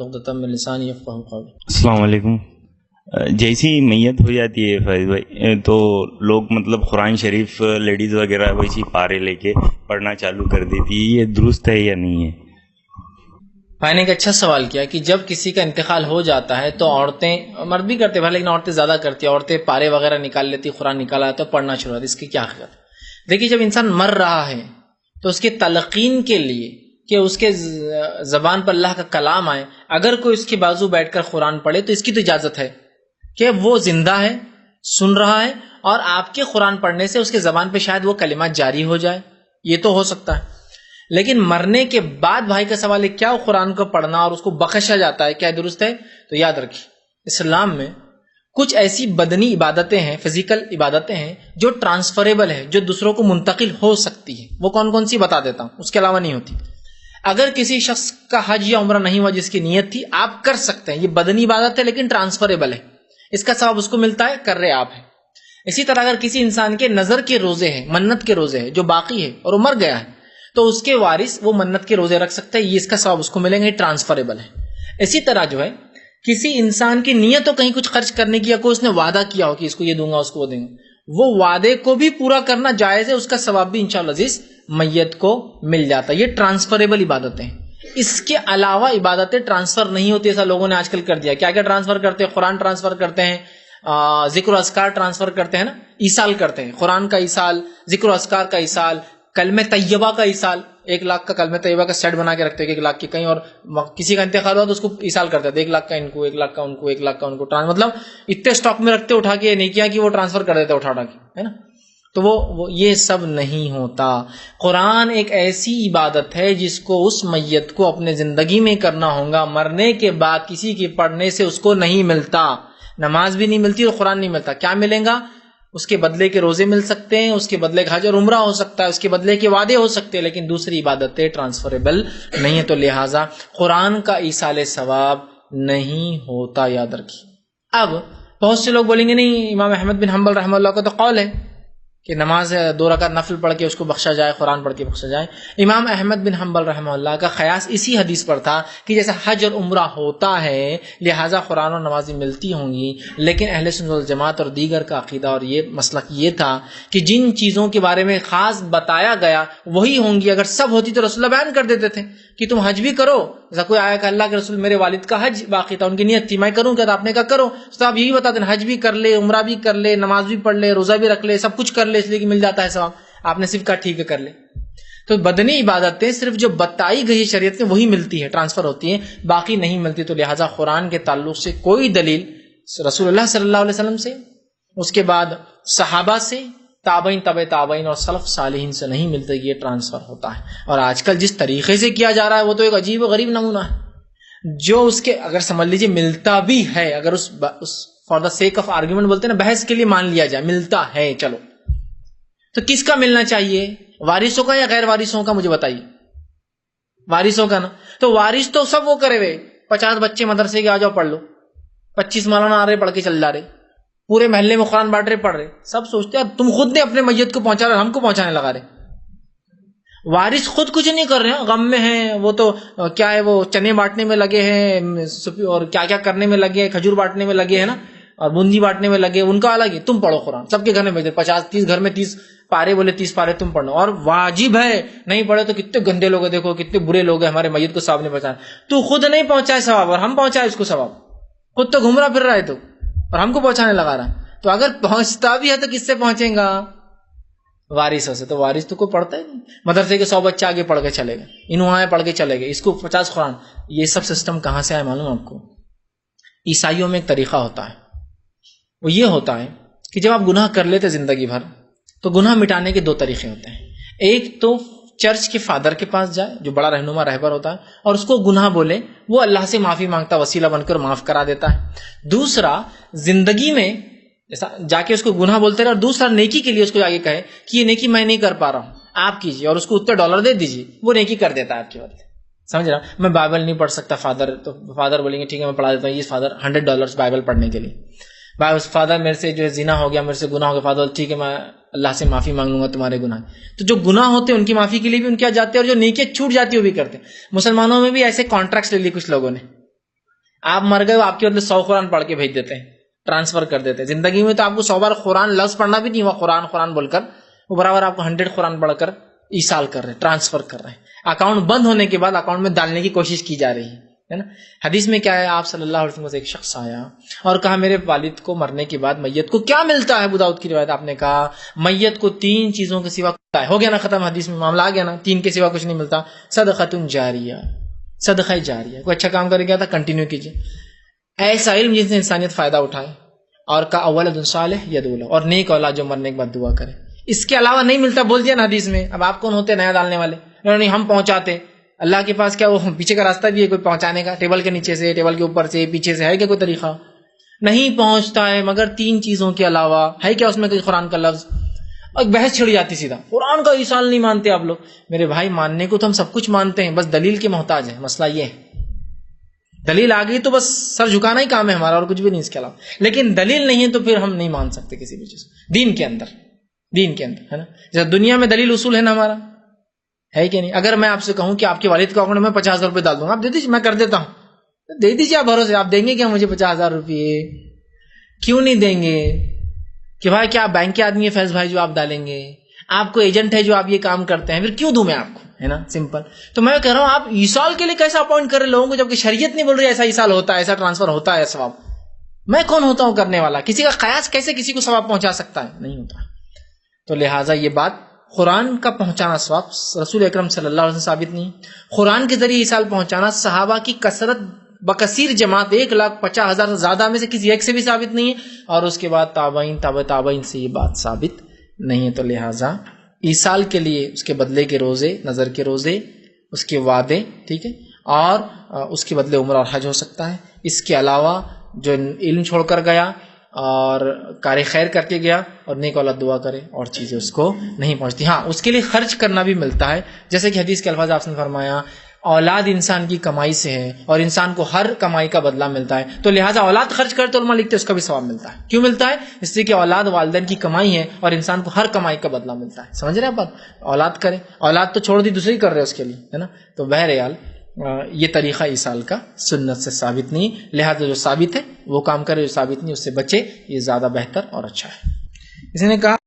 السلام علیکم. جیسی میت ہو جاتی ہے فیض بھائی تو لوگ مطلب قرآن شریف لیڈیز وغیرہ ویسی پارے لے کے پڑھنا چالو کر دیتی ہے، یہ درست ہے یا نہیں ہے؟ میں نے ایک اچھا سوال کیا کہ جب کسی کا انتقال ہو جاتا ہے تو عورتیں، مرد بھی کرتے ہیں لیکن عورتیں زیادہ کرتی ہیں، عورتیں پارے وغیرہ نکال لیتی، قرآن نکالا تو پڑھنا شروع ہوتا ہے، اس کی کیا حقیقت ہے؟ دیکھیے، جب انسان مر رہا ہے تو اس کی تلقین کے لیے کہ اس کے زبان پر اللہ کا کلام آئے، اگر کوئی اس کے بازو بیٹھ کر قرآن پڑھے تو اس کی تو اجازت ہے کہ وہ زندہ ہے، سن رہا ہے، اور آپ کے قرآن پڑھنے سے اس کے زبان پہ شاید وہ کلمات جاری ہو جائے، یہ تو ہو سکتا ہے. لیکن مرنے کے بعد بھائی کا سوال ہے کیا قرآن کو پڑھنا اور اس کو بخشا جاتا ہے، کیا درست ہے؟ تو یاد رکھیے، اسلام میں کچھ ایسی بدنی عبادتیں ہیں، فزیکل عبادتیں ہیں جو ٹرانسفریبل ہے، جو دوسروں کو منتقل ہو سکتی ہے. وہ کون کون سی بتا دیتا ہوں، اس کے علاوہ نہیں ہوتی. اگر کسی شخص کا حج یا عمرہ نہیں ہوا جس کی نیت تھی، آپ کر سکتے ہیں، یہ بدنی عبادت ہے لیکن ٹرانسفریبل ہے، اس کا ثواب اس کو ملتا ہے، کر رہے آپ ہیں. اسی طرح اگر کسی انسان کے نظر کے روزے ہیں، منت کے روزے ہیں جو باقی ہے اور وہ مر گیا ہے تو اس کے وارث وہ منت کے روزے رکھ سکتے ہیں، یہ اس کا ثواب اس کو ملے گا، یہ ٹرانسفریبل ہے. اسی طرح جو ہے کسی انسان کی نیت ہو کہیں کچھ خرچ کرنے کی، یا کوئی اس نے وعدہ کیا ہو کہ اس کو یہ دوں گا اس کو وہ دیں گا، وہ وعدے کو بھی پورا کرنا جائز ہے، اس کا ثواب بھی انشاءاللہ عزیز میت کو مل جاتا ہے. یہ ٹرانسفریبل عبادتیں ہیں. اس کے علاوہ عبادتیں ٹرانسفر نہیں ہوتی، ایسا لوگوں نے آج کل کر دیا. کیا کیا ٹرانسفر کرتے ہیں؟ قرآن ٹرانسفر کرتے ہیں، ذکر و اذکار ٹرانسفر کرتے ہیں نا، ایصال کرتے ہیں، قرآن کا ایصال، ذکر و اذکار کا ایصال، کلمہ طیبہ کا ایصال. 1,00,000 کا کلمہ طیبہ کا سیٹ بنا کے رکھتے ہیں، 1,00,000 کے کہیں، اور کسی کا انتقال ہوا تو اس کو ایصال کرتے ہیں، 1,00,000 کا ان کو، 1,00,000 کا ان کو، 1,00,000 کا ان کو، مطلب اتنے اسٹاک میں رکھتے اٹھا کے نہیں کیا کہ وہ ٹرانسفر کر دیتے اٹھا کے، ہے نا. تو وہ یہ سب نہیں ہوتا. قرآن ایک ایسی عبادت ہے جس کو اس میت کو اپنے زندگی میں کرنا ہوگا، مرنے کے بعد کسی کے پڑھنے سے اس کو نہیں ملتا، نماز بھی نہیں ملتی اور قرآن نہیں ملتا. کیا ملیں گا؟ اس کے بدلے کے روزے مل سکتے ہیں، اس کے بدلے کا حج اور عمرہ ہو سکتا ہے، اس کے بدلے کے وعدے ہو سکتے ہیں، لیکن دوسری عبادتیں ٹرانسفریبل نہیں ہے. تو لہٰذا قرآن کا ایصال ثواب نہیں ہوتا، یاد رکھیے. اب بہت سے لوگ بولیں گے نہیں، امام احمد بن حنبل رحمہ اللہ کا تو قول ہے کہ نماز 2 رکعت نفل پڑھ کے اس کو بخشا جائے، قرآن پڑھ کے بخشا جائے. امام احمد بن حنبل رحمہ اللہ کا قیاس اسی حدیث پر تھا کہ جیسا حج اور عمرہ ہوتا ہے لہٰذا قرآن اور نمازیں ملتی ہوں گی. لیکن اہل سنت والجماعت اور دیگر کا عقیدہ اور یہ مسلک یہ تھا کہ جن چیزوں کے بارے میں خاص بتایا گیا وہی ہوں گی. اگر سب ہوتی تو رسول اللہ بیان کر دیتے تھے کہ تم حج بھی کرو، جیسا کوئی آیا کہ اللہ کے رسول میرے والد کا حج باقی تھا، ان کی نیت تھی، میں کروں کیا؟ تو آپ نے کہا کرو. تو آپ یہی بتا دیں حج بھی کر لے، عمرہ بھی کر لے، نماز بھی پڑھ لے، روزہ بھی رکھ لے، سب کچھ کر لے، اس لیے کہ مل جاتا ہے ثواب. آپ نے صرف کہا ٹھیک ہے کر لے. تو بدنی عبادتیں صرف جو بتائی گئی شریعت میں وہی ملتی ہے، ٹرانسفر ہوتی ہیں، باقی نہیں ملتی. تو لہٰذا قرآن کے تعلق سے کوئی دلیل رسول اللہ صلی اللہ علیہ وسلم سے، اس کے بعد صحابہ سے، تابعین، تبع تابعین اور سلف صالحین سے نہیں ملتے. یہ ٹرانسفر ہوتا ہے. اور آج کل جس طریقے سے کیا جا رہا ہے وہ تو ایک عجیب و غریب نمونہ ہے، جو اس کے اگر سمجھ لیجیے ملتا بھی ہے، اگر اس for the sake of argument بولتے ہیں نا، بحث کے لیے مان لیا جائے ملتا ہے، چلو تو کس کا ملنا چاہیے؟ وارثوں کا یا غیر وارثوں کا؟ مجھے بتائیے. وارثوں کا نا. تو وارث تو سب وہ کرے ہوئے 50 بچے مدرسے کے آ جاؤ پڑھ لو، 25 مولانا آ رہے پڑھ کے چل جا رہے، پورے محلے میں قرآن بانٹ رہے پڑھ رہے، سب سوچتے ہیں تم خود نے اپنے میت کو پہنچا رہے، ہم کو پہنچانے لگا رہے. وارث خود کچھ نہیں کر رہے ہیں، غم میں ہیں، وہ تو کیا ہے، وہ چنے بانٹنے میں لگے ہیں اور کیا کیا کرنے میں لگے ہیں، کھجور بانٹنے میں لگے ہیں نا، اور بوندی بانٹنے میں لگے، ان کا الگ ہے. تم پڑھو قرآن، سب کے گھر میں بھیج دے، 50-30 گھر میں 30 پارے بولے، 30 پارے تم پڑھو. اور واجب ہے، نہیں پڑھے تو کتنے گندے لوگ ہیں، دیکھو کتنے برے لوگ ہیں، ہمارے میت کو ثواب نہیں پہنچانا. تو خود نہیں پہنچائے ثواب اور ہم پہنچائے اس کو ثواب، خود تو گھوم رہا پھر رہا ہے تو، اور ہم کو پہنچانے لگا رہا. تو اگر پہنچتا بھی ہے تو کس سے پہنچیں گا؟ وارثوں سے. تو وارث تو کوئی پڑھتا ہی نہیں. مدرسے کے 100 بچے آگے پڑھ کے چلے گئے، انہوں آئے پڑھ کے چلے گئے، اس کو 50 قرآن. یہ سب سسٹم کہاں سے آئے معلوم آپ کو؟ عیسائیوں میں ایک طریقہ ہوتا ہے، وہ یہ ہوتا ہے کہ جب آپ گناہ کر لیتے زندگی بھر تو گناہ مٹانے کے 2 طریقے ہوتے ہیں. ایک تو چرچ کے فادر کے پاس جائے جو بڑا رہنما رہبر ہوتا ہے اور اس کو گناہ بولے، وہ اللہ سے معافی مانگتا، وسیلہ بن کر معاف کرا دیتا ہے. دوسرا زندگی میں جیسا جا کے اس کو گناہ بولتے رہے، اور دوسرا نیکی کے لیے اس کو آگے کہے کہ یہ نیکی میں نہیں کر پا رہا ہوں، آپ کیجیے، اور اس کو اتنے $، دے دیجیے، وہ نیکی کر دیتا ہے آپ کی بات. سمجھ رہا؟ میں بائبل نہیں پڑھ سکتا فادر، تو فادر بولیں گے ٹھیک ہے میں پڑھا دیتا ہوں، یہ فادر $100 بائبل پڑھنے کے لیے. فادر میرے سے جو ہے زنا ہو گیا، میرے سے گناہ ہو گیا، فادر ٹھیک ہے میں اللہ سے معافی مانگ لوں گا تمہارے گناہ. تو جو گناہ ہوتے ہیں ان کی معافی کے لیے بھی ان کیا جاتے ہیں، اور جو نیکی چھوٹ جاتی ہے وہ بھی کرتے ہیں. مسلمانوں میں بھی ایسے کانٹریکٹس لے لی کچھ لوگوں نے آپ مر گئے، وہ آپ کے بدلے 100 قرآن پڑھ کے بھیج دیتے ہیں، ٹرانسفر کر دیتے ہیں. زندگی میں تو آپ کو 100 بار قرآن لفظ پڑھنا بھی نہیں ہوا، قرآن قرآن بول کر، وہ برابر آپ کو 100 قرآن پڑھ کر ایصال کر رہے ہیں، ٹرانسفر کر رہے ہیں. اکاؤنٹ بند ہونے کے بعد اکاؤنٹ میں ڈالنے کی کوشش کی جا رہی ہے نا. حدیث میں کیا ہے، آپ صلی اللہ علیہ وسلم سے ایک شخص آیا اور کہا میرے والد کو مرنے کے بعد میت کو کیا ملتا ہے؟ ابو داؤد کی روایت. آپ نے کہا میت کو 3 چیزوں کے سوا ہے. ہو گیا نا ختم، حدیث میں معاملہ آ گیا نا، 3 کے سوا کچھ نہیں ملتا. صدقۃ جاریہ، صدقہ جاریہ، کوئی اچھا کام کرے گا تھا کنٹینیو کیجیے. ایسا علم جس سے انسانیت فائدہ اٹھائے، اور کا اولد صالح یدعو لہ، اور نیک اولاد جو مرنے کے بعد دعا کرے. اس کے علاوہ نہیں ملتا، بول دیا نا حدیث میں. اب آپ کون ہوتے نیا ڈالنے والے؟ نہیں ہم پہنچاتے. اللہ کے پاس کیا وہ پیچھے کا راستہ بھی ہے کوئی پہنچانے کا؟ ٹیبل کے نیچے سے، ٹیبل کے اوپر سے، پیچھے سے ہے کیا کوئی طریقہ؟ نہیں پہنچتا ہے، مگر 3 چیزوں کے علاوہ ہے کیا اس میں کوئی قرآن کا لفظ؟ اور بحث چھڑ جاتی سیدھا، قرآن کا ایصال نہیں مانتے آپ لوگ. میرے بھائی ماننے کو تو ہم سب کچھ مانتے ہیں، بس دلیل کے محتاج ہیں. مسئلہ یہ ہے دلیل آ گئی تو بس سر جھکانا ہی کام ہے ہمارا، اور کچھ بھی نہیں اس کے علاوہ. لیکن دلیل نہیں ہے تو پھر ہم نہیں مان سکتے کسی بھی چیز دین کے اندر ہے نا. جیسے دنیا میں دلیل اصول ہے نا ہمارا، ہے کہ نہیں؟ اگر میں آپ سے کہوں کہ آپ کے والد کا اکاؤنٹ میں 50,000 روپے ڈال دوں گا، آپ دے دیجیے، میں کر دیتا ہوں، دے دیجیے آپ بھروسے. آپ دیں گے کیا مجھے 50,000 روپے؟ کیوں نہیں دیں گے؟ کہ بھائی کیا آپ بینک کے آدمی ہیں فیض بھائی جو آپ ڈالیں گے؟ آپ کو ایجنٹ ہے جو آپ یہ کام کرتے ہیں، پھر کیوں دوں میں آپ کو، ہے نا؟ سمپل. تو میں کہہ رہا ہوں آپ ایصال کے لیے کیسا اپوائنٹ کر رہے لوگوں کو، جبکہ شریعت نہیں بول رہی ایسا ایصال ہوتا ہے، ایسا ٹرانسفر ہوتا ہے ثواب. میں کون ہوتا ہوں کرنے والا؟ کسی کا قیاس کیسے کسی کو ثواب پہنچا سکتا ہے؟ نہیں ہوتا. تو لہٰذا یہ بات قرآن کا پہنچانا ثواب رسول اکرم صلی اللہ علیہ وسلم ثابت نہیں. قرآن کے ذریعے ایصال پہنچانا صحابہ کی کثرت بکثیر جماعت 1,50,000 سے زیادہ میں سے کسی ایک سے بھی ثابت نہیں ہے، اور اس کے بعد تابعین تابع تابعین سے یہ بات ثابت نہیں ہے. تو لہٰذا ایصال کے لیے اس کے بدلے کے روزے، نظر کے روزے، اس کے وعدے، ٹھیک ہے، اور اس کے بدلے عمرہ اور حج ہو سکتا ہے. اس کے علاوہ جو علم چھوڑ کر گیا اور کار خیر کر کے گیا اور نیک اولاد دعا کرے، اور چیزیں اس کو نہیں پہنچتی. ہاں اس کے لیے خرچ کرنا بھی ملتا ہے، جیسے کہ حدیث کے الفاظ آپ نے فرمایا اولاد انسان کی کمائی سے ہے اور انسان کو ہر کمائی کا بدلہ ملتا ہے. تو لہٰذا اولاد خرچ کرتے علماء لکھتے اس کا بھی ثواب ملتا ہے. کیوں ملتا ہے؟ اس لیے کہ اولاد والدین کی کمائی ہے اور انسان کو ہر کمائی کا بدلہ ملتا ہے. سمجھ رہے ہیں بات؟ اولاد کرے، اولاد تو چھوڑ دی دوسری کر رہے اس کے لیے، ہے نا. تو بہرحال یہ طریقہ ایصال کا سنت سے ثابت نہیں. لہذا جو ثابت ہے وہ کام کرے، جو ثابت نہیں اس سے بچے، یہ زیادہ بہتر اور اچھا ہے. اس نے کہا